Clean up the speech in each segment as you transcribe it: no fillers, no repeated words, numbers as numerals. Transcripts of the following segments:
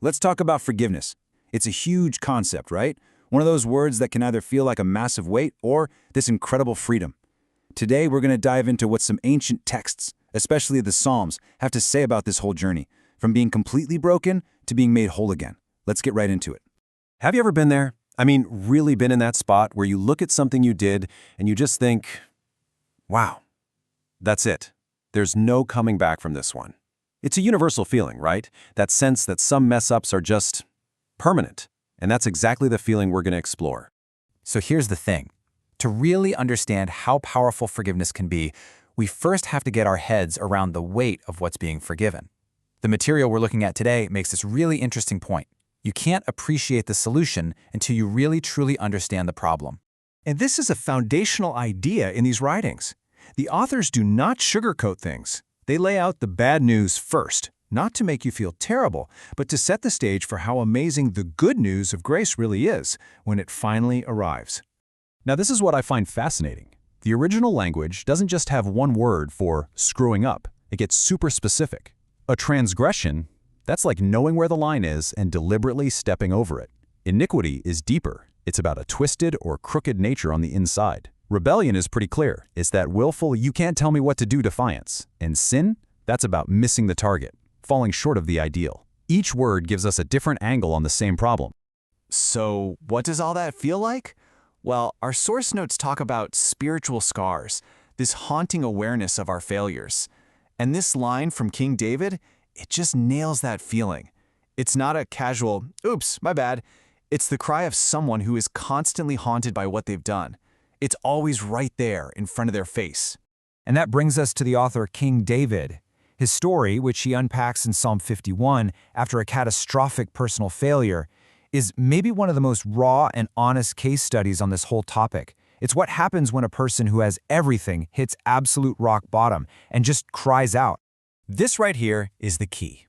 Let's talk about forgiveness. It's a huge concept, right? One of those words that can either feel like a massive weight or this incredible freedom. Today, we're going to dive into what some ancient texts, especially the Psalms, have to say about this whole journey, from being completely broken to being made whole again. Let's get right into it. Have you ever been there? I mean, really been in that spot where you look at something you did and you just think, wow, that's it. There's no coming back from this one. It's a universal feeling, right? That sense that some mess-ups are just permanent. And that's exactly the feeling we're going to explore. So here's the thing. To really understand how powerful forgiveness can be, we first have to get our heads around the weight of what's being forgiven. The material we're looking at today makes this really interesting point. You can't appreciate the solution until you really truly understand the problem. And this is a foundational idea in these writings. The authors do not sugarcoat things. They lay out the bad news first, not to make you feel terrible, but to set the stage for how amazing the good news of grace really is when it finally arrives. Now, this is what I find fascinating. The original language doesn't just have one word for screwing up. It gets super specific. A transgression, that's like knowing where the line is and deliberately stepping over it. Iniquity is deeper. It's about a twisted or crooked nature on the inside. Rebellion is pretty clear. It's that willful, you can't tell me what to do defiance. And sin, that's about missing the target, falling short of the ideal. Each word gives us a different angle on the same problem. So, what does all that feel like? Well, our source notes talk about spiritual scars, this haunting awareness of our failures. And this line from King David, it just nails that feeling. It's not a casual, oops, my bad. It's the cry of someone who is constantly haunted by what they've done. It's always right there in front of their face. And that brings us to the author King David. His story, which he unpacks in Psalm 51 after a catastrophic personal failure, is maybe one of the most raw and honest case studies on this whole topic. It's what happens when a person who has everything hits absolute rock bottom and just cries out. This right here is the key.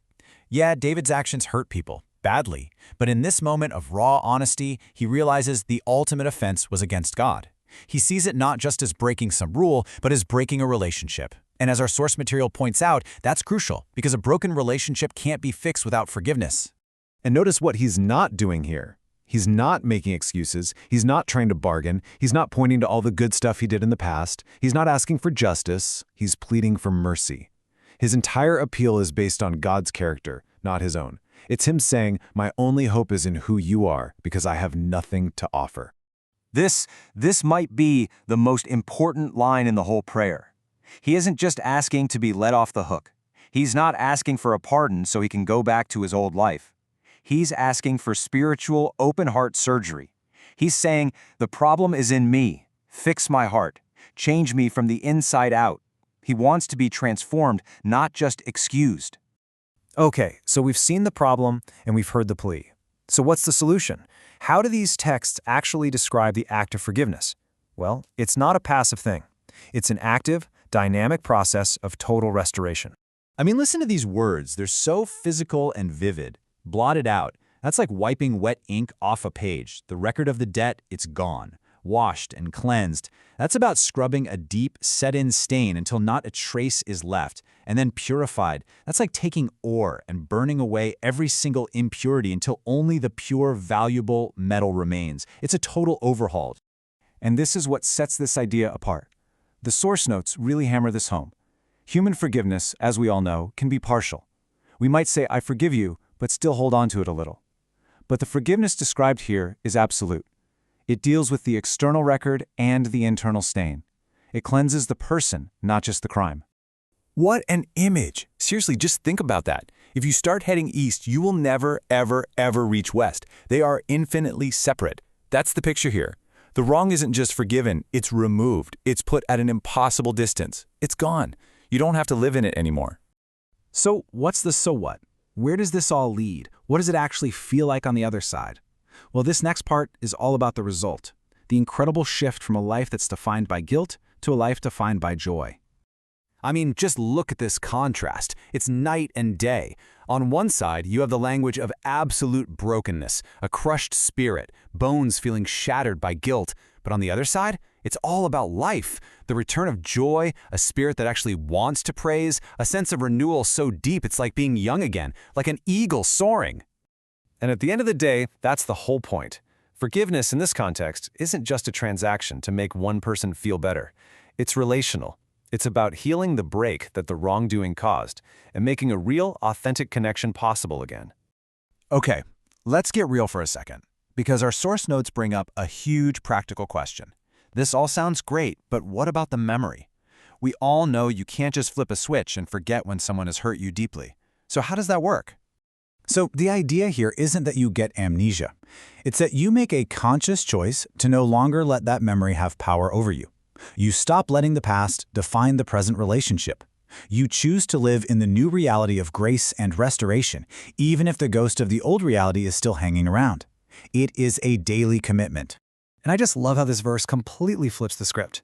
Yeah, David's actions hurt people, badly, but in this moment of raw honesty, he realizes the ultimate offense was against God. He sees it not just as breaking some rule, but as breaking a relationship. And as our source material points out, that's crucial, because a broken relationship can't be fixed without forgiveness. And notice what he's not doing here. He's not making excuses. He's not trying to bargain. He's not pointing to all the good stuff he did in the past. He's not asking for justice. He's pleading for mercy. His entire appeal is based on God's character, not his own. It's him saying, my only hope is in who you are, because I have nothing to offer. This might be the most important line in the whole prayer. He isn't just asking to be let off the hook. He's not asking for a pardon so he can go back to his old life. He's asking for spiritual, open-heart surgery. He's saying, the problem is in me. Fix my heart. Change me from the inside out. He wants to be transformed, not just excused. Okay, so we've seen the problem and we've heard the plea. So what's the solution? How do these texts actually describe the act of forgiveness? Well, it's not a passive thing. It's an active, dynamic process of total restoration. I mean, listen to these words. They're so physical and vivid. Blotted out. That's like wiping wet ink off a page. The record of the debt, it's gone. Washed and cleansed. That's about scrubbing a deep, set-in stain until not a trace is left. And then purified. That's like taking ore and burning away every single impurity until only the pure, valuable metal remains. It's a total overhaul. And this is what sets this idea apart. The source notes really hammer this home. Human forgiveness, as we all know, can be partial. We might say, I forgive you, but still hold on to it a little. But the forgiveness described here is absolute. It deals with the external record and the internal stain. It cleanses the person, not just the crime. What an image! Seriously, just think about that. If you start heading east, you will never, ever, ever reach west. They are infinitely separate. That's the picture here. The wrong isn't just forgiven, it's removed. It's put at an impossible distance. It's gone. You don't have to live in it anymore. So what's the so what? Where does this all lead? What does it actually feel like on the other side? Well, this next part is all about the result, the incredible shift from a life that's defined by guilt to a life defined by joy. I mean, just look at this contrast. It's night and day. On one side, you have the language of absolute brokenness, a crushed spirit, bones feeling shattered by guilt. But on the other side, it's all about life, the return of joy, a spirit that actually wants to praise, a sense of renewal so deep it's like being young again, like an eagle soaring. And at the end of the day, that's the whole point. Forgiveness in this context isn't just a transaction to make one person feel better. It's relational. It's about healing the break that the wrongdoing caused and making a real, authentic connection possible again. Okay, let's get real for a second, because our source notes bring up a huge practical question. This all sounds great, but what about the memory? We all know you can't just flip a switch and forget when someone has hurt you deeply. So how does that work? So the idea here isn't that you get amnesia. It's that you make a conscious choice to no longer let that memory have power over you. You stop letting the past define the present relationship. You choose to live in the new reality of grace and restoration, even if the ghost of the old reality is still hanging around. It is a daily commitment. And I just love how this verse completely flips the script.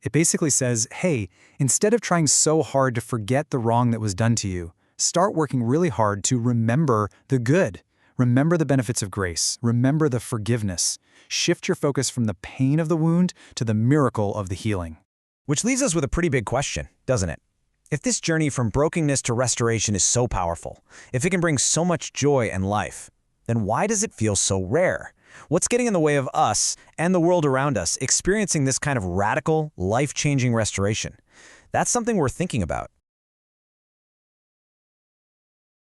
It basically says, hey, instead of trying so hard to forget the wrong that was done to you, start working really hard to remember the good. Remember the benefits of grace. Remember the forgiveness. Shift your focus from the pain of the wound to the miracle of the healing. Which leaves us with a pretty big question, doesn't it? If this journey from brokenness to restoration is so powerful, if it can bring so much joy and life, then why does it feel so rare? What's getting in the way of us and the world around us experiencing this kind of radical, life-changing restoration? That's something we're thinking about.